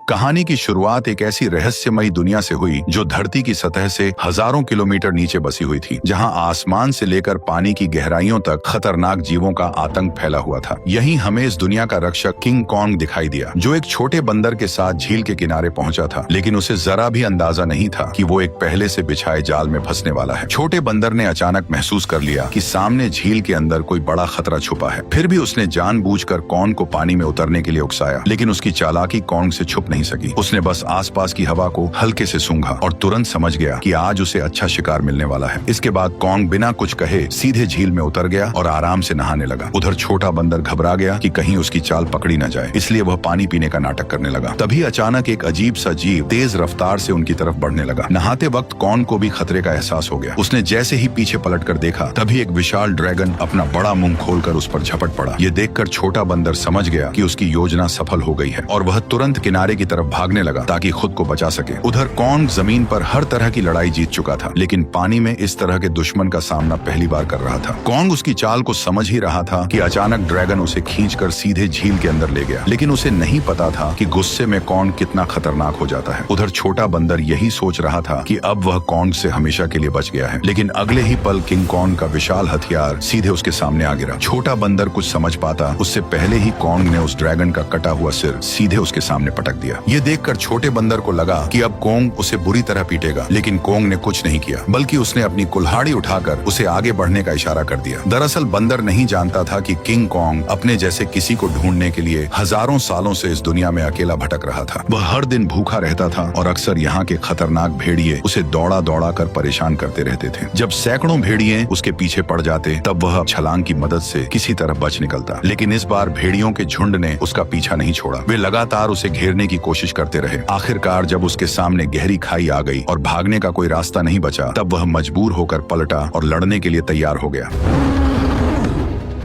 कहानी की शुरुआत एक ऐसी रहस्यमयी दुनिया से हुई जो धरती की सतह से हजारों किलोमीटर नीचे बसी हुई थी, जहां आसमान से लेकर पानी की गहराइयों तक खतरनाक जीवों का आतंक फैला हुआ था। यहीं हमें इस दुनिया का रक्षक किंग कॉन्ग दिखाई दिया, जो एक छोटे बंदर के साथ झील के किनारे पहुंचा था, लेकिन उसे जरा भी अंदाजा नहीं था कि वो एक पहले से बिछाए जाल में फंसने वाला है। छोटे बंदर ने अचानक महसूस कर लिया कि सामने झील के अंदर कोई बड़ा खतरा छुपा है। फिर भी उसने जानबूझकर कॉन्ग को पानी में उतरने के लिए उकसाया, लेकिन उसकी चालाकी कॉन्ग से छुप नहीं सकी। उसने बस आसपास की हवा को हल्के से सूंघा और तुरंत समझ गया कि आज उसे अच्छा शिकार मिलने वाला है। इसके बाद कॉन्ग बिना कुछ कहे सीधे झील में उतर गया और आराम से नहाने लगा। उधर छोटा बंदर घबरा गया कि कहीं उसकी चाल पकड़ी न जाए, इसलिए वह पानी पीने का नाटक करने लगा। तभी अचानक एक अजीब सा जीव तेज रफ्तार से उनकी तरफ बढ़ने लगा। नहाते वक्त कॉन्ग को भी खतरे का एहसास हो गया। उसने जैसे ही पीछे पलट कर देखा, तभी एक विशाल ड्रैगन अपना बड़ा मुंह खोलकर उस पर झपट पड़ा। ये देखकर छोटा बंदर समझ गया कि उसकी योजना सफल हो गई है और वह तुरंत किनारे की तरफ भागने लगा ताकि खुद को बचा सके। उधर कॉन्ग जमीन पर हर तरह की लड़ाई जीत चुका था, लेकिन पानी में इस तरह के दुश्मन का सामना पहली बार कर रहा था। कॉन्ग उसकी चाल को समझ ही रहा था कि अचानक ड्रैगन उसे खींचकर सीधे झील के अंदर ले गया, लेकिन उसे नहीं पता था कि गुस्से में कॉन्ग कितना खतरनाक हो जाता है। उधर छोटा बंदर यही सोच रहा था कि अब वह कॉन्ग से हमेशा के लिए बच गया है, लेकिन अगले ही पल किंग कॉन्ग का विशाल हथियार सीधे उसके सामने आ गिरा। छोटा बंदर कुछ समझ पाता उससे पहले ही कॉन्ग ने उस ड्रैगन का कटा हुआ सिर सीधे उसके सामने पटक दिया। ये देखकर छोटे बंदर को लगा कि अब कॉन्ग उसे बुरी तरह पीटेगा, लेकिन कॉन्ग ने कुछ नहीं किया, बल्कि उसने अपनी कुल्हाड़ी उठाकर उसे आगे बढ़ने का इशारा कर दिया। दरअसल बंदर नहीं जानता था कि किंग कॉन्ग अपने जैसे किसी को ढूंढने के लिए हजारों सालों से इस दुनिया में अकेला भटक रहा था। वह हर दिन भूखा रहता था और अक्सर यहाँ के खतरनाक भेड़िए उसे दौड़ा दौड़ा कर परेशान करते रहते थे। जब सैकड़ों भेड़िए उसके पीछे पड़ जाते, तब वह छलांग की मदद से किसी तरह बच निकलता, लेकिन इस बार भेड़ियों के झुंड ने उसका पीछा नहीं छोड़ा। वे लगातार उसे घेरने की कोशिश करते रहे। आखिरकार जब उसके सामने गहरी खाई आ गई और भागने का कोई रास्ता नहीं बचा, तब वह मजबूर होकर पलटा और लड़ने के लिए तैयार हो गया।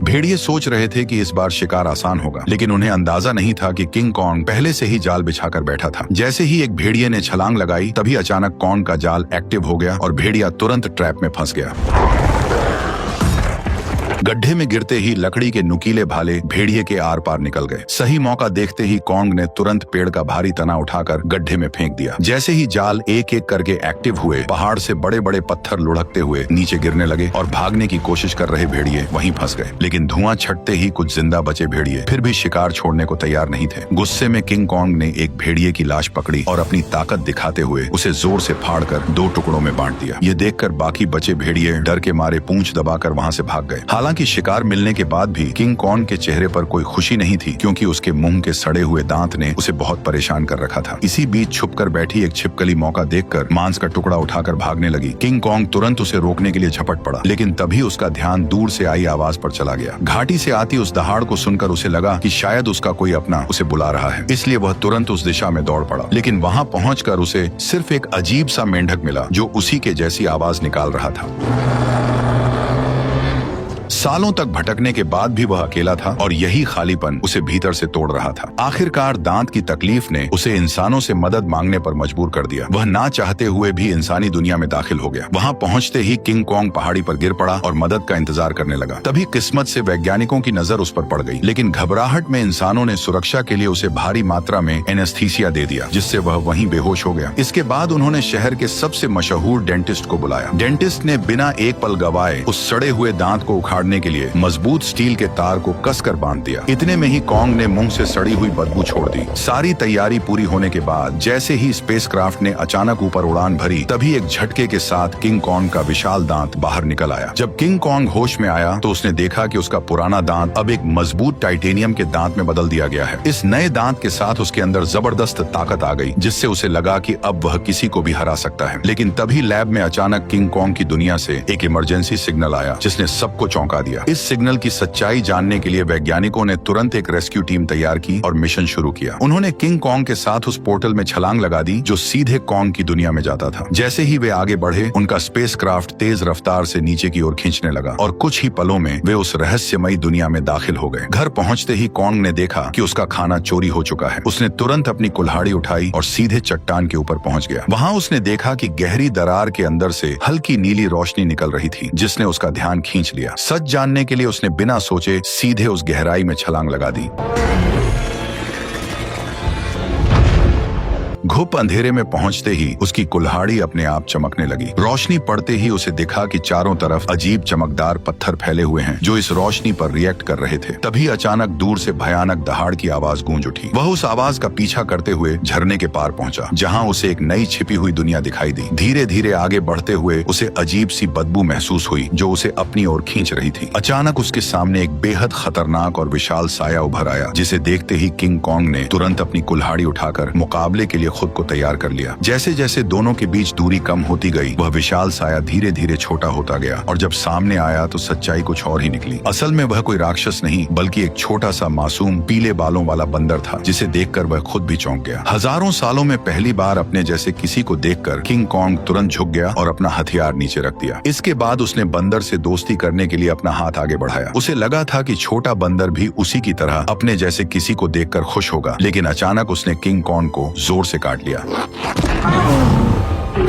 भेड़िए सोच रहे थे कि इस बार शिकार आसान होगा, लेकिन उन्हें अंदाजा नहीं था कि किंग कॉन्ग पहले से ही जाल बिछाकर बैठा था। जैसे ही एक भेड़िए ने छलांग लगाई, तभी अचानक कॉन्ग का जाल एक्टिव हो गया और भेड़िया तुरंत ट्रैप में फंस गया। गड्ढे में गिरते ही लकड़ी के नुकीले भाले भेड़िए के आर पार निकल गए। सही मौका देखते ही कॉन्ग ने तुरंत पेड़ का भारी तना उठाकर गड्ढे में फेंक दिया। जैसे ही जाल एक एक करके एक्टिव हुए, पहाड़ से बड़े बड़े पत्थर लुढ़कते हुए नीचे गिरने लगे और भागने की कोशिश कर रहे भेड़िए वहीं फंस गए। लेकिन धुआं छटते ही कुछ जिंदा बचे भेड़िए फिर भी शिकार छोड़ने को तैयार नहीं थे। गुस्से में किंग कॉन्ग ने एक भेड़िए की लाश पकड़ी और अपनी ताकत दिखाते हुए उसे जोर से फाड़कर 2 टुकड़ों में बांट दिया। ये देखकर बाकी बचे भेड़िए डर के मारे पूंछ दबाकर वहां से भाग गए। हालांकि शिकार मिलने के बाद भी किंग कॉन्ग के चेहरे पर कोई खुशी नहीं थी, क्योंकि उसके मुंह के सड़े हुए दांत ने उसे बहुत परेशान कर रखा था। इसी बीच छुपकर बैठी एक छिपकली मौका देखकर मांस का टुकड़ा उठाकर भागने लगी। किंग कॉन्ग तुरंत उसे रोकने के लिए झपट पड़ा, लेकिन तभी उसका ध्यान दूर से आई आवाज पर चला गया। घाटी से आती उस दहाड़ को सुनकर उसे लगा कि शायद उसका कोई अपना उसे बुला रहा है, इसलिए वह तुरंत उस दिशा में दौड़ पड़ा। लेकिन वहां पहुंचकर उसे सिर्फ एक अजीब सा मेंढक मिला जो उसी के जैसी आवाज निकाल रहा था। सालों तक भटकने के बाद भी वह अकेला था और यही खालीपन उसे भीतर से तोड़ रहा था। आखिरकार दांत की तकलीफ ने उसे इंसानों से मदद मांगने पर मजबूर कर दिया। वह ना चाहते हुए भी इंसानी दुनिया में दाखिल हो गया। वहां पहुंचते ही किंग कॉन्ग पहाड़ी पर गिर पड़ा और मदद का इंतजार करने लगा। तभी किस्मत से वैज्ञानिकों की नजर उस पर पड़ गई, लेकिन घबराहट में इंसानों ने सुरक्षा के लिए उसे भारी मात्रा में एनेस्थीसिया दे दिया, जिससे वह वहीं बेहोश हो गया। इसके बाद उन्होंने शहर के सबसे मशहूर डेंटिस्ट को बुलाया। डेंटिस्ट ने बिना एक पल गवाए उस सड़े हुए दांत को उखाड़ने के लिए मजबूत स्टील के तार को कसकर बांध दिया। इतने में ही कॉन्ग ने मुंह से सड़ी हुई बदबू छोड़ दी। सारी तैयारी पूरी होने के बाद जैसे ही स्पेसक्राफ्ट ने अचानक ऊपर उड़ान भरी, तभी एक झटके के साथ किंग कॉन्ग का विशाल दांत बाहर निकल आया। जब किंग कॉन्ग होश में आया तो उसने देखा कि उसका पुराना दांत अब एक मजबूत टाइटेनियम के दांत में बदल दिया गया है। इस नए दांत के साथ उसके अंदर जबरदस्त ताकत आ गई, जिससे उसे लगा कि अब वह किसी को भी हरा सकता है। लेकिन तभी लैब में अचानक किंग कॉन्ग की दुनिया से एक इमरजेंसी सिग्नल आया, जिसने सबको चौंका दिया। इस सिग्नल की सच्चाई जानने के लिए वैज्ञानिकों ने तुरंत एक रेस्क्यू टीम तैयार की और मिशन शुरू किया। उन्होंने किंग कॉन्ग के साथ उस पोर्टल में छलांग लगा दी जो सीधे कॉन्ग की दुनिया में जाता था। जैसे ही वे आगे बढ़े, उनका स्पेसक्राफ्ट तेज रफ्तार से नीचे की ओर खींचने लगा और कुछ ही पलों में वे उस रहस्यमयी दुनिया में दाखिल हो गए। घर पहुंचते ही कॉन्ग ने देखा कि उसका खाना चोरी हो चुका है। उसने तुरंत अपनी कुल्हाड़ी उठाई और सीधे चट्टान के ऊपर पहुंच गया। वहां उसने देखा कि गहरी दरार के अंदर से हल्की नीली रोशनी निकल रही थी, जिसने उसका ध्यान खींच लिया। सच जानने के लिए उसने बिना सोचे सीधे उस गहराई में छलांग लगा दी। घुप अंधेरे में पहुंचते ही उसकी कुल्हाड़ी अपने आप चमकने लगी। रोशनी पड़ते ही उसे दिखा कि चारों तरफ अजीब चमकदार पत्थर फैले हुए हैं जो इस रोशनी पर रिएक्ट कर रहे थे। तभी अचानक दूर से भयानक दहाड़ की आवाज गूंज उठी। वह उस आवाज का पीछा करते हुए झरने के पार पहुंचा, जहां उसे एक नई छिपी हुई दुनिया दिखाई दी। धीरे धीरे आगे बढ़ते हुए उसे अजीब सी बदबू महसूस हुई जो उसे अपनी ओर खींच रही थी। अचानक उसके सामने एक बेहद खतरनाक और विशाल साया उभर आया, जिसे देखते ही किंग कॉन्ग ने तुरंत अपनी कुल्हाड़ी उठाकर मुकाबले के लिए खुद को तैयार कर लिया। जैसे जैसे दोनों के बीच दूरी कम होती गई, वह विशाल साया धीरे धीरे छोटा होता गया और जब सामने आया तो सच्चाई कुछ और ही निकली। असल में वह कोई राक्षस नहीं बल्कि एक छोटा सा मासूम पीले बालों वाला बंदर था, जिसे देखकर वह खुद भी चौंक गया। हजारों सालों में पहली बार अपने जैसे किसी को देखकर किंग कॉन्ग तुरंत झुक गया और अपना हथियार नीचे रख दिया। इसके बाद उसने बंदर से दोस्ती करने के लिए अपना हाथ आगे बढ़ाया। उसे लगा था कि छोटा बंदर भी उसी की तरह अपने जैसे किसी को देखकर खुश होगा, लेकिन अचानक उसने किंग कॉन्ग को जोर से काट लिया।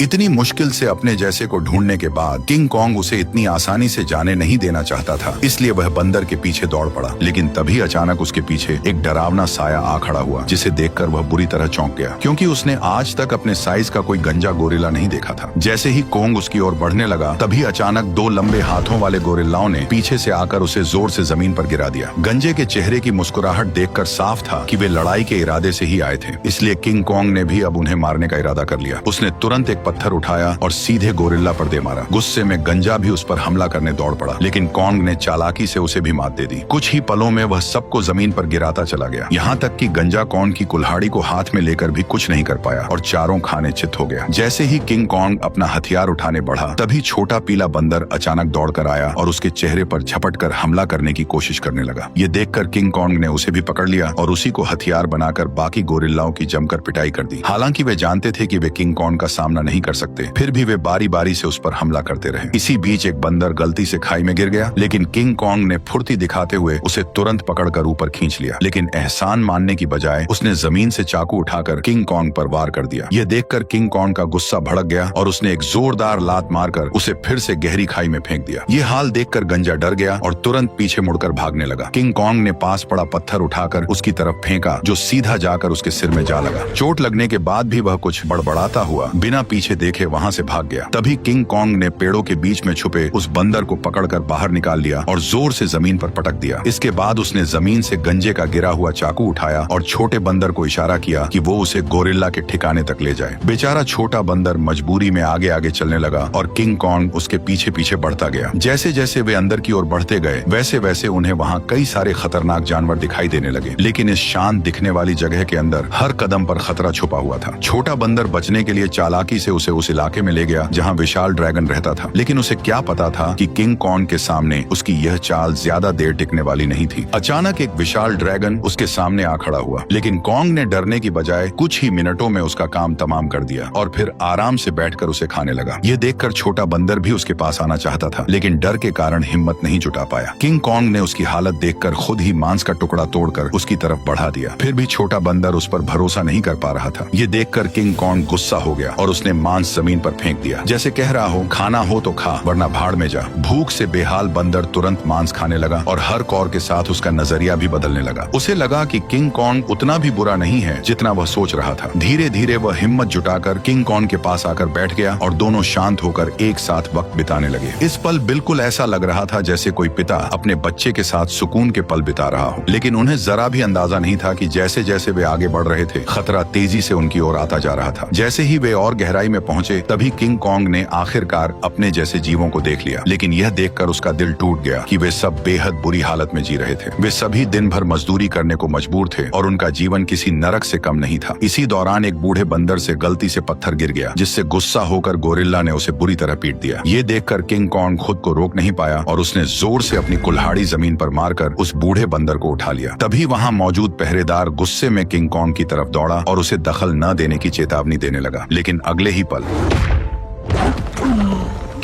इतनी मुश्किल से अपने जैसे को ढूंढने के बाद किंग कॉन्ग उसे इतनी आसानी से जाने नहीं देना चाहता था, इसलिए वह बंदर के पीछे दौड़ पड़ा। लेकिन तभी अचानक उसके पीछे एक डरावना साया आ खड़ा हुआ, जिसे देखकर वह बुरी तरह चौंक गया, क्योंकि उसने आज तक अपने साइज का कोई गंजा गोरिल्ला नहीं देखा था। जैसे ही कॉन्ग उसकी ओर बढ़ने लगा, तभी अचानक दो लंबे हाथों वाले गोरिल्लाओं ने पीछे से आकर उसे जोर से जमीन पर गिरा दिया। गंजे के चेहरे की मुस्कुराहट देखकर साफ था कि वे लड़ाई के इरादे से ही आए थे, इसलिए किंग कॉन्ग ने भी अब उन्हें मारने का इरादा कर लिया। उसने तुरंत एक पत्थर उठाया और सीधे गोरिल्ला पर दे मारा। गुस्से में गंजा भी उस पर हमला करने दौड़ पड़ा, लेकिन कॉन्ग ने चालाकी से उसे भी मात दे दी। कुछ ही पलों में वह सबको जमीन पर गिराता चला गया, यहाँ तक कि गंजा कॉन्ग की कुल्हाड़ी को हाथ में लेकर भी कुछ नहीं कर पाया और चारों खाने चित हो गया। जैसे ही किंग कॉन्ग अपना हथियार उठाने बढ़ा, तभी छोटा पीला बंदर अचानक दौड़कर आया और उसके चेहरे पर झपटकर हमला करने की कोशिश करने लगा। ये देखकर किंग कॉन्ग ने उसे भी पकड़ लिया और उसी को हथियार बनाकर बाकी गोरिल्लाओं की जमकर पिटाई कर दी। हालांकि वे जानते थे कि वे किंग कॉन्ग का सामना नहीं कर सकते, फिर भी वे बारी बारी से उस पर हमला करते रहे। इसी बीच एक बंदर गलती से खाई में गिर गया, लेकिन किंग कॉन्ग ने फुर्ती दिखाते हुए उसे तुरंत पकड़कर ऊपर खींच लिया। लेकिन एहसान मानने की बजाय उसने जमीन से चाकू उठाकर किंग कॉन्ग पर वार कर दिया। यह देखकर किंग कॉन्ग का गुस्सा भड़क गया और उसने एक जोरदार लात मारकर उसे फिर से गहरी खाई में फेंक दिया। ये हाल देखकर गंजा डर गया और तुरंत पीछे मुड़कर भागने लगा। किंग कॉन्ग ने पास पड़ा पत्थर उठाकर उसकी तरफ फेंका, जो सीधा जाकर उसके सिर में जा लगा। चोट लगने के बाद भी वह कुछ बड़बड़ाता हुआ बिना पीछे देखे वहां से भाग गया। तभी किंग कॉन्ग ने पेड़ों के बीच में छुपे उस बंदर को पकड़कर बाहर निकाल लिया और जोर से जमीन पर पटक दिया। इसके बाद उसने जमीन से गंजे का गिरा हुआ चाकू उठाया और छोटे बंदर को इशारा किया कि वो उसे गोरिल्ला के ठिकाने तक ले जाए। बेचारा छोटा बंदर मजबूरी में आगे आगे चलने लगा और किंग कॉन्ग उसके पीछे पीछे बढ़ता गया। जैसे जैसे वे अंदर की ओर बढ़ते गए, वैसे वैसे उन्हें वहाँ कई सारे खतरनाक जानवर दिखाई देने लगे, लेकिन इस शांत दिखने वाली जगह के अंदर हर कदम पर खतरा छुपा हुआ था। छोटा बंदर बचने के लिए चालाकी से उसे उस इलाके में ले गया जहाँ विशाल ड्रैगन रहता था, लेकिन उसे क्या पता था कि किंग कॉन्ग के सामने उसकी यह चाल ज्यादा देर टिकने वाली नहीं थी। अचानक एक विशाल ड्रैगन उसके सामने आ खड़ा हुआ, लेकिन कॉन्ग ने डरने की बजाय कुछ ही मिनटों में उसका काम तमाम कर दिया और फिर आराम से बैठकर उसे खाने लगा। यह देखकर छोटा बंदर भी उसके पास आना चाहता था, लेकिन डर के कारण हिम्मत नहीं जुटा पाया। किंग कॉन्ग ने उसकी हालत देखकर खुद ही मांस का टुकड़ा तोड़कर उसकी तरफ बढ़ा दिया। फिर भी छोटा बंदर उस पर भरोसा नहीं कर पा रहा था। ये देखकर किंग कॉन्ग गुस्सा हो गया और उसने मांस जमीन पर फेंक दिया, जैसे कह रहा हो खाना हो तो खा वरना भाड़ में जा। भूख से बेहाल बंदर तुरंत मांस खाने लगा और हर कौर के साथ उसका नजरिया भी बदलने लगा। उसे लगा कि किंग कॉन्ग उतना भी बुरा नहीं है जितना वह सोच रहा था। धीरे धीरे वह हिम्मत जुटाकर किंग कॉन्ग के पास आकर बैठ गया और दोनों शांत होकर एक साथ वक्त बिताने लगे। इस पल बिल्कुल ऐसा लग रहा था जैसे कोई पिता अपने बच्चे के साथ सुकून के पल बिता रहा हो, लेकिन उन्हें जरा भी अंदाजा नहीं था कि जैसे जैसे वे आगे बढ़ रहे थे, खतरा तेजी से उनकी ओर आता जा रहा था। जैसे ही वे और गहराई में पहुंचे, तभी किंग कॉन्ग ने आखिरकार अपने जैसे जीवों को देख लिया, लेकिन यह देखकर उसका दिल टूट गया कि वे सब बेहद बुरी हालत में जी रहे थे। वे सभी दिन भर मजदूरी करने को मजबूर थे और उनका जीवन किसी नरक से कम नहीं था। इसी दौरान एक बूढ़े बंदर से गलती से पत्थर गिर गया, जिससे गुस्सा होकर गोरिल्ला ने उसे बुरी तरह पीट दिया। ये देखकर किंग कॉन्ग खुद को रोक नहीं पाया और उसने जोर से अपनी कुल्हाड़ी जमीन पर मारकर उस बूढ़े बंदर को उठा लिया। तभी वहाँ मौजूद पहरेदार गुस्से में किंग कॉन्ग की तरफ दौड़ा और उसे दखल न देने की चेतावनी देने लगा, लेकिन अगले ही पल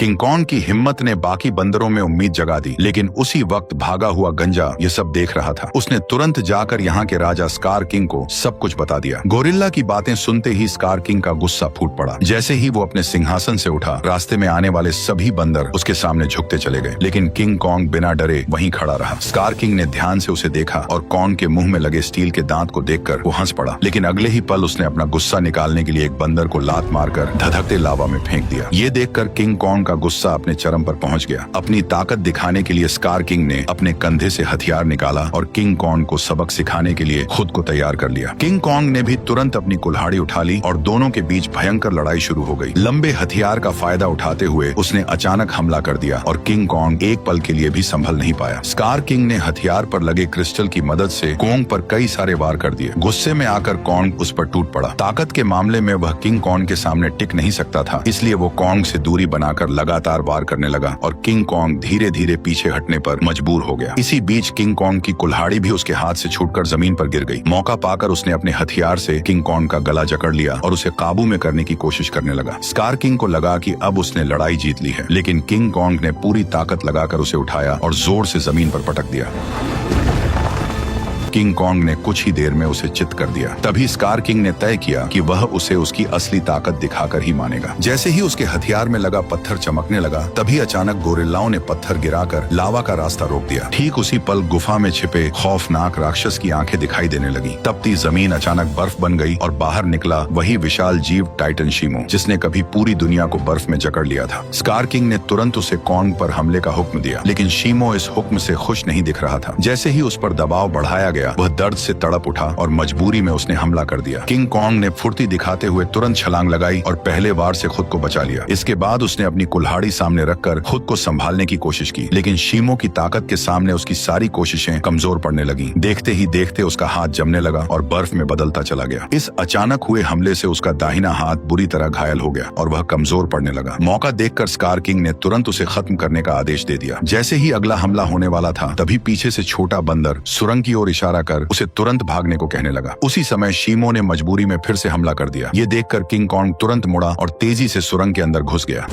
किंग कॉन्ग की हिम्मत ने बाकी बंदरों में उम्मीद जगा दी, लेकिन उसी वक्त भागा हुआ गंजा ये सब देख रहा था। उसने तुरंत जाकर यहाँ के राजा स्कार किंग को सब कुछ बता दिया। गोरिल्ला की बातें सुनते ही स्कार किंग का गुस्सा फूट पड़ा। जैसे ही वो अपने सिंहासन से उठा, रास्ते में आने वाले सभी बंदर उसके सामने झुकते चले गए, लेकिन किंग कॉन्ग बिना डरे वहीं खड़ा रहा। स्कार किंग ने ध्यान से उसे देखा और कॉन्ग के मुंह में लगे स्टील के दांत को देखकर वो हंस पड़ा, लेकिन अगले ही पल उसने अपना गुस्सा निकालने के लिए एक बंदर को लात मारकर धधकते लावा में फेंक दिया। ये देखकर किंग कॉन्ग का गुस्सा अपने चरम पर पहुंच गया। अपनी ताकत दिखाने के लिए स्कार किंग ने अपने कंधे से हथियार निकाला और किंग कॉन्ग को सबक सिखाने के लिए खुद को तैयार कर लिया। किंग कॉन्ग ने भी तुरंत अपनी कुल्हाड़ी उठा ली और दोनों के बीच भयंकर लड़ाई शुरू हो गई। लंबे हथियार का फायदा उठाते हुए उसने अचानक हमला कर दिया और किंग कॉन्ग एक पल के लिए भी संभल नहीं पाया। स्कार किंग ने हथियार पर लगे क्रिस्टल की मदद से कॉन्ग पर कई सारे वार कर दिए। गुस्से में आकर कॉन्ग उस पर टूट पड़ा। ताकत के मामले में वह किंग कॉन्ग के सामने टिक नहीं सकता था, इसलिए वो कॉन्ग से दूरी बनाकर लगातार वार करने लगा और किंग कॉन्ग धीरे धीरे पीछे हटने पर मजबूर हो गया। इसी बीच किंग कॉन्ग की कुल्हाड़ी भी उसके हाथ से छूटकर जमीन पर गिर गई। मौका पाकर उसने अपने हथियार से किंग कॉन्ग का गला जकड़ लिया और उसे काबू में करने की कोशिश करने लगा। स्कार किंग को लगा कि अब उसने लड़ाई जीत ली है, लेकिन किंग कॉन्ग ने पूरी ताकत लगाकर उसे उठाया और जोर से जमीन पर पटक दिया। किंग कॉन्ग ने कुछ ही देर में उसे चित कर दिया। तभी स्कार किंग ने तय किया कि वह उसे उसकी असली ताकत दिखाकर ही मानेगा। जैसे ही उसके हथियार में लगा पत्थर चमकने लगा, तभी अचानक गोरिल्लाओं ने पत्थर गिराकर लावा का रास्ता रोक दिया। ठीक उसी पल गुफा में छिपे खौफनाक राक्षस की आंखें दिखाई देने लगी। तपती जमीन अचानक बर्फ बन गई और बाहर निकला वही विशाल जीव टाइटन शीमो, जिसने कभी पूरी दुनिया को बर्फ में जकड़ लिया था। स्कार किंग ने तुरंत उसे कॉन्ग पर हमले का हुक्म दिया, लेकिन शीमो इस हुक्म से खुश नहीं दिख रहा था। जैसे ही उस पर दबाव बढ़ाया गया, वह दर्द से तड़प उठा और मजबूरी में उसने हमला कर दिया। किंग कॉन्ग ने फुर्ती दिखाते हुए तुरंत छलांग लगाई और पहले वार से खुद को बचा लिया। इसके बाद उसने अपनी कुल्हाड़ी सामने रखकर खुद को संभालने की कोशिश की, लेकिन शीमो की ताकत के सामने उसकी सारी कोशिशें कमजोर पड़ने लगी। देखते ही देखते उसका हाथ जमने लगा और बर्फ में बदलता चला गया। इस अचानक हुए हमले से उसका दाहिना हाथ बुरी तरह घायल हो गया और वह कमजोर पड़ने लगा। मौका देखकर स्कार किंग ने तुरंत उसे खत्म करने का आदेश दे दिया। जैसे ही अगला हमला होने वाला था, तभी पीछे से छोटा बंदर सुरंग की ओर इशारा कर उसे तुरंत भागने को कहने लगा। उसी समय शीमो ने मजबूरी में फिर से हमला कर दिया। ये देखकर किंग कॉन्ग तुरंत मुड़ा और तेजी से सुरंग के अंदर घुस गया,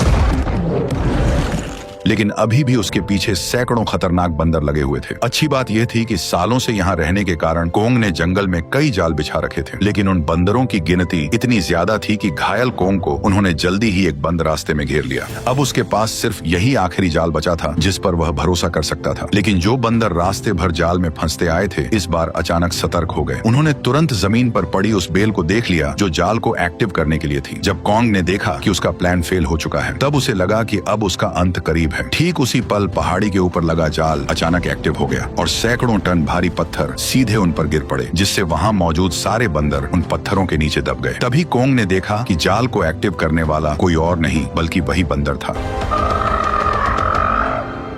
लेकिन अभी भी उसके पीछे सैकड़ों खतरनाक बंदर लगे हुए थे। अच्छी बात यह थी कि सालों से यहाँ रहने के कारण कॉन्ग ने जंगल में कई जाल बिछा रखे थे, लेकिन उन बंदरों की गिनती इतनी ज्यादा थी कि घायल कॉन्ग को उन्होंने जल्दी ही एक बंद रास्ते में घेर लिया। अब उसके पास सिर्फ यही आखिरी जाल बचा था जिस पर वह भरोसा कर सकता था। लेकिन जो बंदर रास्ते भर जाल में फंसते आए थे, इस बार अचानक सतर्क हो गए। उन्होंने तुरंत जमीन पर पड़ी उस बेल को देख लिया जो जाल को एक्टिव करने के लिए थी। जब कॉन्ग ने देखा कि उसका प्लान फेल हो चुका है, तब उसे लगा कि अब उसका अंत करीब है। ठीक उसी पल पहाड़ी के ऊपर लगा जाल अचानक एक्टिव हो गया और सैकड़ों टन भारी पत्थर सीधे उन पर गिर पड़े, जिससे वहां मौजूद सारे बंदर उन पत्थरों के नीचे दब गए। तभी कॉन्ग ने देखा कि जाल को एक्टिव करने वाला कोई और नहीं बल्कि वही बंदर था।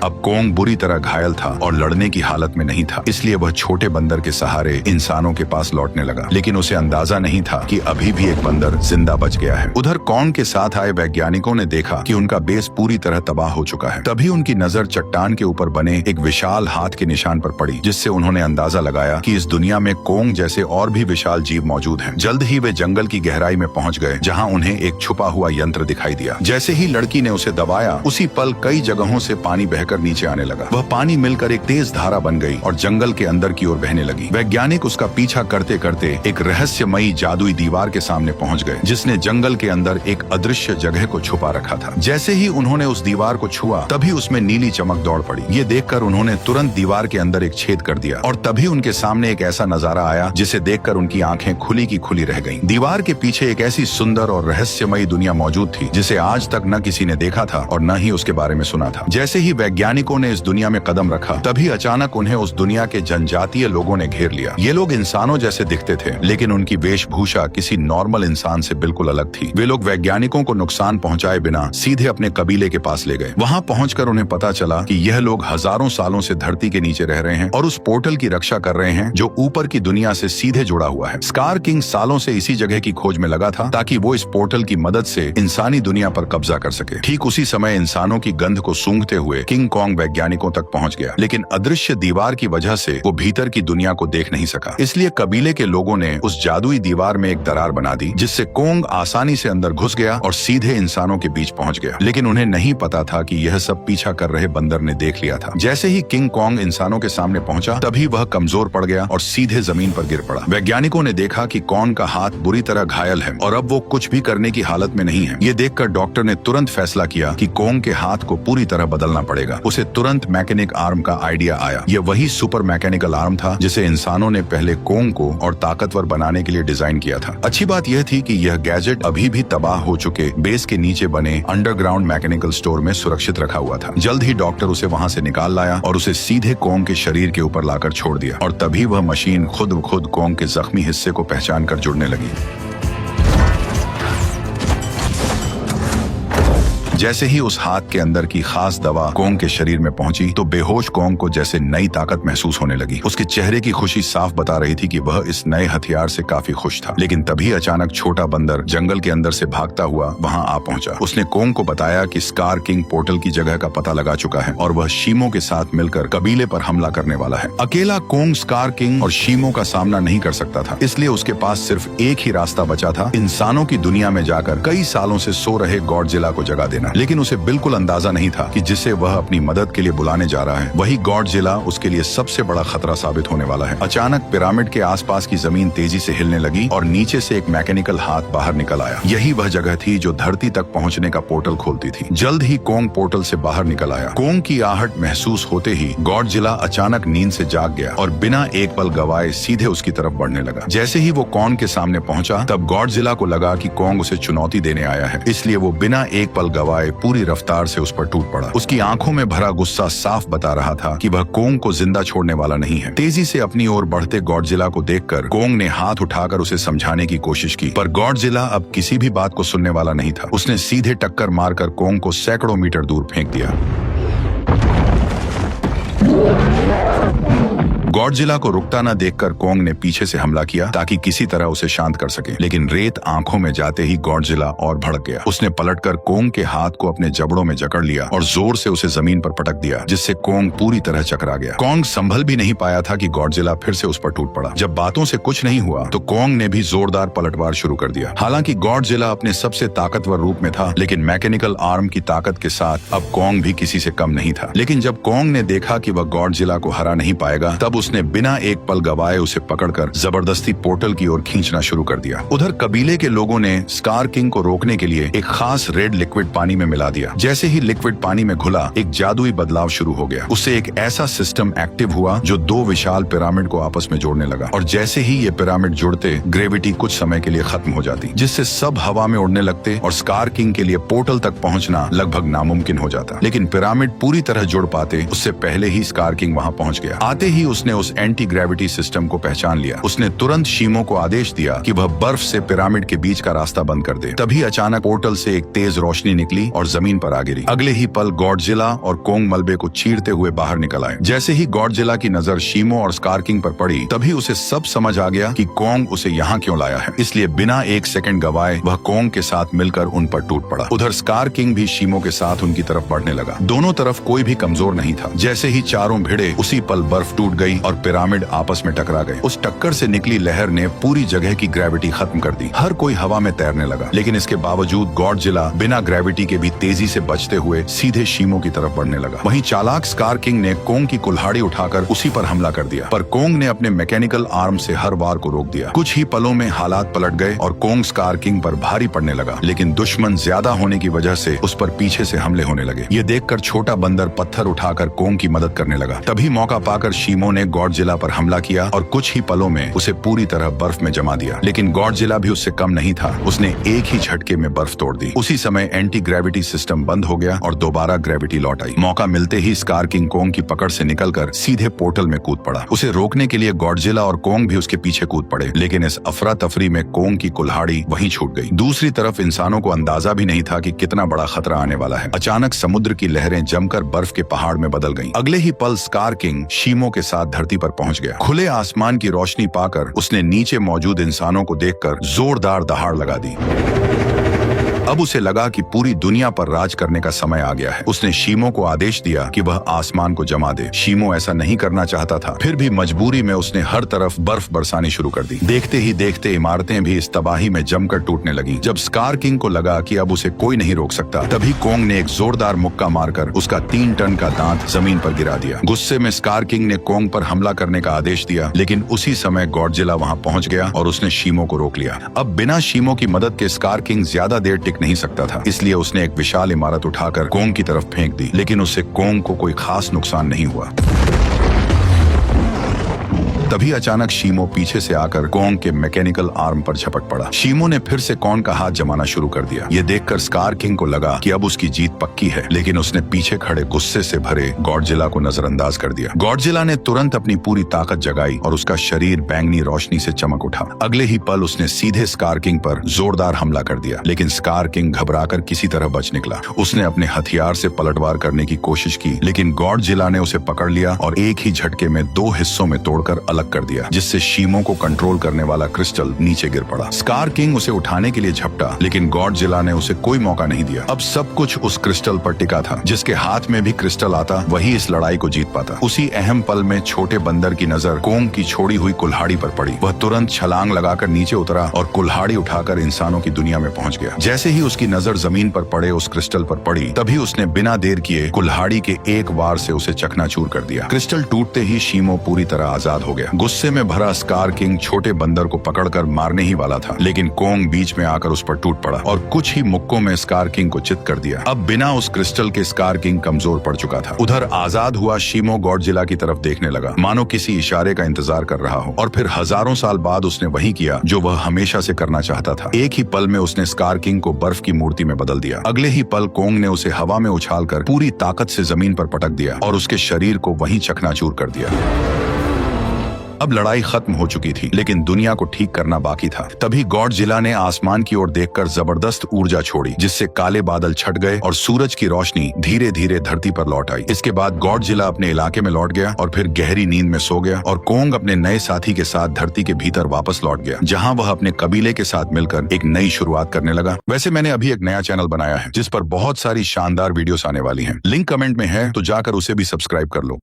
अब कॉन्ग बुरी तरह घायल था और लड़ने की हालत में नहीं था, इसलिए वह छोटे बंदर के सहारे इंसानों के पास लौटने लगा। लेकिन उसे अंदाजा नहीं था कि अभी भी एक बंदर जिंदा बच गया है। उधर कॉन्ग के साथ आए वैज्ञानिकों ने देखा कि उनका बेस पूरी तरह तबाह हो चुका है। तभी उनकी नजर चट्टान के ऊपर बने एक विशाल हाथ के निशान पर पड़ी, जिससे उन्होंने अंदाजा लगाया कि इस दुनिया में कॉन्ग जैसे और भी विशाल जीव मौजूद हैं। जल्द ही वे जंगल की गहराई में पहुंच गए, जहां उन्हें एक छुपा हुआ यंत्र दिखाई दिया। जैसे ही लड़की ने उसे दबाया, उसी पल कई जगहों से पानी बहकर नीचे आने लगा। वह पानी मिलकर एक तेज धारा बन गई और जंगल के अंदर की ओर बहने लगी। वैज्ञानिक उसका पीछा करते करते एक रहस्यमयी जादुई दीवार के सामने पहुंच गए, जिसने जंगल के अंदर एक अदृश्य जगह को छुपा रखा था। जैसे ही उन्होंने उस दीवार को छुआ, तभी उसमें नीली चमक दौड़ पड़ी। ये देखकर उन्होंने तुरंत दीवार के अंदर एक छेद कर दिया और तभी उनके सामने एक ऐसा नजारा आया जिसे देखकर उनकी आंखें खुली की खुली रह गईं। दीवार के पीछे एक ऐसी सुंदर और रहस्यमयी दुनिया मौजूद थी जिसे आज तक न किसी ने देखा था और न ही उसके बारे में सुना था। जैसे ही वैज्ञानिकों ने इस दुनिया में कदम रखा, तभी अचानक उन्हें उस दुनिया के जनजातीय लोगों ने घेर लिया। ये लोग इंसानों जैसे दिखते थे, लेकिन उनकी वेशभूषा किसी नॉर्मल इंसान से बिल्कुल अलग थी। वे लोग वैज्ञानिकों को नुकसान पहुंचाए बिना सीधे अपने कबीले के पास ले गए। वहां पहुंचकर उन्हें पता चला कि यह लोग हजारों सालों से धरती के नीचे रह रहे हैं और उस पोर्टल की रक्षा कर रहे हैं जो ऊपर की दुनिया से सीधे जुड़ा हुआ है। स्कार किंग सालों से इसी जगह की खोज में लगा था ताकि वो इस पोर्टल की मदद से इंसानी दुनिया पर कब्जा कर सके। ठीक उसी समय इंसानों की गंध को सूंघते हुए किंग कॉन्ग वैज्ञानिकों तक पहुंच गया, लेकिन अदृश्य दीवार की वजह से वो भीतर की दुनिया को देख नहीं सका। इसलिए कबीले के लोगों ने उस जादुई दीवार में एक दरार बना दी, जिससे कॉन्ग आसानी से अंदर घुस गया और सीधे इंसानों के बीच पहुंच गया। लेकिन उन्हें नहीं पता था कि यह सब पीछा कर रहे बंदर ने देख लिया था। जैसे ही किंग कॉन्ग इंसानों के सामने पहुंचा, तभी वह कमजोर पड़ गया और सीधे जमीन पर गिर पड़ा। वैज्ञानिकों ने देखा कि कॉन्ग का हाथ बुरी तरह घायल है और अब वो कुछ भी करने की हालत में नहीं है। ये देखकर डॉक्टर ने तुरंत फैसला किया कि कॉन्ग के हाथ को पूरी तरह बदलना पड़ेगा। उसे तुरंत मैकेनिक आर्म का आइडिया आया। यह वही सुपर मैकेनिकल आर्म था जिसे इंसानों ने पहले कॉन्ग को और ताकतवर बनाने के लिए डिजाइन किया था। अच्छी बात यह थी कि यह गैजेट अभी भी तबाह हो चुके बेस के नीचे बने अंडरग्राउंड मैकेनिकल स्टोर में सुरक्षित रखा हुआ था। जल्द ही डॉक्टर उसे वहां से निकाल लाया और उसे सीधे कॉन्ग के शरीर के ऊपर लाकर छोड़ दिया, और तभी वह मशीन खुद ब खुद कॉन्ग के जख्मी हिस्से को पहचान कर जुड़ने लगी। जैसे ही उस हाथ के अंदर की खास दवा कॉन्ग के शरीर में पहुंची, तो बेहोश कॉन्ग को जैसे नई ताकत महसूस होने लगी। उसके चेहरे की खुशी साफ बता रही थी कि वह इस नए हथियार से काफी खुश था। लेकिन तभी अचानक छोटा बंदर जंगल के अंदर से भागता हुआ वहां आ पहुंचा। उसने कॉन्ग को बताया कि स्कार किंग पोर्टल की जगह का पता लगा चुका है और वह शीमो के साथ मिलकर कबीले पर हमला करने वाला है। अकेला कॉन्ग स्कार किंग और शीमो का सामना नहीं कर सकता था, इसलिए उसके पास सिर्फ एक ही रास्ता बचा था, इंसानों की दुनिया में जाकर कई सालों से सो रहे गॉडजिला को जगा देना। लेकिन उसे बिल्कुल अंदाजा नहीं था कि जिसे वह अपनी मदद के लिए बुलाने जा रहा है, वही गॉडजिला उसके लिए सबसे बड़ा खतरा साबित होने वाला है। अचानक पिरामिड के आसपास की जमीन तेजी से हिलने लगी और नीचे से एक मैकेनिकल हाथ बाहर निकल आया। यही वह जगह थी जो धरती तक पहुंचने का पोर्टल खोलती थी। जल्द ही कॉन्ग पोर्टल से बाहर निकल आया। कॉन्ग की आहट महसूस होते ही गॉडजिला अचानक नींद से जाग गया और बिना एक पल गवाए सीधे उसकी तरफ बढ़ने लगा। जैसे ही वो कॉन्ग के सामने पहुंचा, तब गॉडजिला को लगा कि कॉन्ग उसे चुनौती देने आया है, इसलिए वो बिना एक पल गवाए पूरी रफ्तार से उस पर टूट पड़ा। उसकी आंखों में भरा गुस्सा साफ बता रहा था कि वह कॉन्ग को जिंदा छोड़ने वाला नहीं है। तेजी से अपनी ओर बढ़ते गॉडजिला को देखकर कॉन्ग ने हाथ उठाकर उसे समझाने की कोशिश की, पर गॉडजिला अब किसी भी बात को सुनने वाला नहीं था। उसने सीधे टक्कर मारकर कॉन्ग को सैकड़ों मीटर दूर फेंक दिया। गॉडजिला को रुकता न देखकर कॉन्ग ने पीछे से हमला किया ताकि किसी तरह उसे शांत कर सके, लेकिन रेत आंखों में जाते ही गॉडजिला और भड़क गया। उसने पलटकर कॉन्ग के हाथ को अपने जबड़ों में जकड़ लिया और जोर से उसे जमीन पर पटक दिया, जिससे कॉन्ग पूरी तरह चकरा गया। कॉन्ग संभल भी नहीं पाया था कि गॉडजिला फिर से उस पर टूट पड़ा। जब बातों से कुछ नहीं हुआ तो कॉन्ग ने भी जोरदार पलटवार शुरू कर दिया। हालांकि गॉडजिला अपने सबसे ताकतवर रूप में था, लेकिन मैकेनिकल आर्म की ताकत के साथ अब कॉन्ग भी किसी से कम नहीं था। लेकिन जब कॉन्ग ने देखा कि वह गॉडजिला को हरा नहीं पाएगा, तब उसने बिना एक पल गवाए उसे पकड़कर जबरदस्ती पोर्टल की ओर खींचना शुरू कर दिया। उधर कबीले के लोगों ने स्कार किंग को रोकने के लिए एक खास रेड लिक्विड पानी में मिला दिया। जैसे ही लिक्विड पानी में घुला, एक जादुई बदलाव शुरू हो गया। उससे एक ऐसा सिस्टम एक्टिव हुआ जो दो विशाल पिरामिड को आपस में जोड़ने लगा, और जैसे ही ये पिरामिड जुड़ते, ग्रेविटी कुछ समय के लिए खत्म हो जाती, जिससे सब हवा में उड़ने लगते और स्कार किंग के लिए पोर्टल तक पहुंचना लगभग नामुमकिन हो जाता। लेकिन पिरामिड पूरी तरह जुड़ पाते उससे पहले ही स्कार किंग वहां पहुंच गया। आते ही उसने उस एंटी ग्रेविटी सिस्टम को पहचान लिया। उसने तुरंत शीमो को आदेश दिया कि वह बर्फ से पिरामिड के बीच का रास्ता बंद कर दे। तभी अचानक पोर्टल से एक तेज रोशनी निकली और जमीन पर आ गिरी। अगले ही पल गॉडजिला और कॉन्ग मलबे को चीरते हुए बाहर निकल आए। जैसे ही गॉडजिला की नजर शीमो और स्कार किंग पर पड़ी, तभी उसे सब समझ आ गया कि कॉन्ग उसे यहाँ क्यों लाया है। इसलिए बिना एक सेकंड गवाए वह कॉन्ग के साथ मिलकर उन पर टूट पड़ा। उधर स्कार किंग भी शीमो के साथ उनकी तरफ बढ़ने लगा। दोनों तरफ कोई भी कमजोर नहीं था। जैसे ही चारों भिड़े, उसी पल बर्फ टूट गई और पिरामिड आपस में टकरा गए। उस टक्कर से निकली लहर ने पूरी जगह की ग्रेविटी खत्म कर दी। हर कोई हवा में तैरने लगा, लेकिन इसके बावजूद गॉडजिला बिना ग्रेविटी के भी तेजी से बचते हुए सीधे शीमो की तरफ बढ़ने लगा। वहीं चालाक स्कार किंग ने कॉन्ग की कुल्हाड़ी उठाकर उसी पर हमला कर दिया, पर कॉन्ग ने अपने मैकेनिकल आर्म से हर वार को रोक दिया। कुछ ही पलों में हालात पलट गए और कॉन्ग स्कार किंग पर भारी पड़ने लगा, लेकिन दुश्मन ज्यादा होने की वजह से उस पर पीछे से हमले होने लगे। ये देखकर छोटा बंदर पत्थर उठाकर कॉन्ग की मदद करने लगा। तभी मौका पाकर शीमो ने गॉडजिला पर हमला किया और कुछ ही पलों में उसे पूरी तरह बर्फ में जमा दिया। लेकिन गॉडजिला भी उससे कम नहीं था। उसने एक ही झटके में बर्फ तोड़ दी। उसी समय एंटी ग्रेविटी सिस्टम बंद हो गया और दोबारा ग्रेविटी लौट आई। मौका मिलते ही स्कार किंग कॉन्ग की पकड़ से निकलकर सीधे पोर्टल में कूद पड़ा। उसे रोकने के लिए गॉडजिला और कॉन्ग भी उसके पीछे कूद पड़े, लेकिन इस अफरा तफरी में कॉन्ग की कुल्हाड़ी वहीं छूट गई। दूसरी तरफ इंसानों को अंदाजा भी नहीं था कि कितना बड़ा खतरा आने वाला है। अचानक समुद्र की लहरें जमकर बर्फ के पहाड़ में बदल गईं। अगले ही पल स्कार किंग शीमो के साथ धरती पर पहुंच गया। खुले आसमान की रोशनी पाकर उसने नीचे मौजूद इंसानों को देखकर जोरदार दहाड़ लगा दी। अब उसे लगा कि पूरी दुनिया पर राज करने का समय आ गया है। उसने शीमो को आदेश दिया कि वह आसमान को जमा दे। शीमो ऐसा नहीं करना चाहता था, फिर भी मजबूरी में उसने हर तरफ बर्फ बरसानी शुरू कर दी। देखते ही देखते इमारतें भी इस तबाही में जमकर टूटने लगी। जब स्कार किंग को लगा कि अब उसे कोई नहीं रोक सकता, तभी कोंग ने एक जोरदार मुक्का मारकर उसका 3 टन का दांत जमीन पर गिरा दिया। गुस्से में स्कार किंग ने कोंग पर हमला करने का आदेश दिया, लेकिन उसी समय गॉडजिला वहां पहुंच गया और उसने शीमो को रोक लिया। अब बिना शीमो की मदद के स्कार किंग ज्यादा देर टिक नहीं सकता था, इसलिए उसने एक विशाल इमारत उठाकर कोंग की तरफ फेंक दी, लेकिन उससे कोंग को कोई खास नुकसान नहीं हुआ। तभी अचानक शीमो पीछे से आकर कोंग के मैकेनिकल आर्म पर झपट पड़ा। शीमो ने फिर से कोंग का हाथ जमाना शुरू कर दिया। ये देखकर स्कार किंग को लगा कि अब उसकी जीत पक्की है, लेकिन उसने पीछे खड़े गुस्से से भरे गॉडजिला को नजरअंदाज कर दिया। गॉडजिला ने तुरंत अपनी पूरी ताकत जगाई और उसका शरीर बैंगनी रोशनी से चमक उठा। अगले ही पल उसने सीधे स्कार किंग पर जोरदार हमला कर दिया, लेकिन स्कार किंग घबराकर किसी तरह बच निकला। उसने अपने हथियार से पलटवार करने की कोशिश की, लेकिन गॉडजिला ने उसे पकड़ लिया और एक ही झटके में 2 हिस्सों में तोड़कर अलग कर दिया, जिससे शीमो को कंट्रोल करने वाला क्रिस्टल नीचे गिर पड़ा। स्कार किंग उसे उठाने के लिए झपटा, लेकिन गॉडजिला ने उसे कोई मौका नहीं दिया। अब सब कुछ उस क्रिस्टल पर टिका था। जिसके हाथ में भी क्रिस्टल आता, वही इस लड़ाई को जीत पाता। उसी अहम पल में छोटे बंदर की नजर कोंग की छोड़ी हुई कुल्हाड़ी पर पड़ी। वह तुरंत छलांग लगाकर नीचे उतरा और कुल्हाड़ी उठाकर इंसानों की दुनिया में पहुंच गया। जैसे ही उसकी नजर जमीन पर पड़े उस क्रिस्टल पर पड़ी, तभी उसने बिना देर किए कुल्हाड़ी के एक वार से उसे चकनाचूर कर दिया। क्रिस्टल टूटते ही शीमो पूरी तरह आजाद हो गया। गुस्से में भरा स्कार किंग छोटे बंदर को पकड़कर मारने ही वाला था, लेकिन कोंग बीच में आकर उस पर टूट पड़ा और कुछ ही मुक्कों में स्कार किंग को चित कर दिया। अब बिना उस क्रिस्टल के स्कार किंग कमजोर पड़ चुका था। उधर आजाद हुआ शीमो गॉडजिला की तरफ देखने लगा, मानो किसी इशारे का इंतजार कर रहा हो। और फिर हजारों साल बाद उसने वही किया जो वह हमेशा से करना चाहता था। एक ही पल में उसने स्कार किंग को बर्फ की मूर्ति में बदल दिया। अगले ही पल कोंग ने उसे हवा में उछालकर पूरी ताकत से जमीन पर पटक दिया और उसके शरीर को वहीं चकनाचूर कर दिया। अब लड़ाई खत्म हो चुकी थी, लेकिन दुनिया को ठीक करना बाकी था। तभी गॉडजिला ने आसमान की ओर देखकर जबरदस्त ऊर्जा छोड़ी, जिससे काले बादल छट गए और सूरज की रोशनी धीरे धीरे धरती पर लौट आई। इसके बाद गॉडजिला अपने इलाके में लौट गया और फिर गहरी नींद में सो गया और कोंग अपने नए साथी के साथ धरती के भीतर वापस लौट गया, जहाँ वह अपने कबीले के साथ मिलकर एक नई शुरुआत करने लगा। वैसे मैंने अभी एक नया चैनल बनाया है जिस पर बहुत सारी शानदार वीडियोस आने वाली हैं। लिंक कमेंट में है, तो जाकर उसे भी सब्सक्राइब कर लो।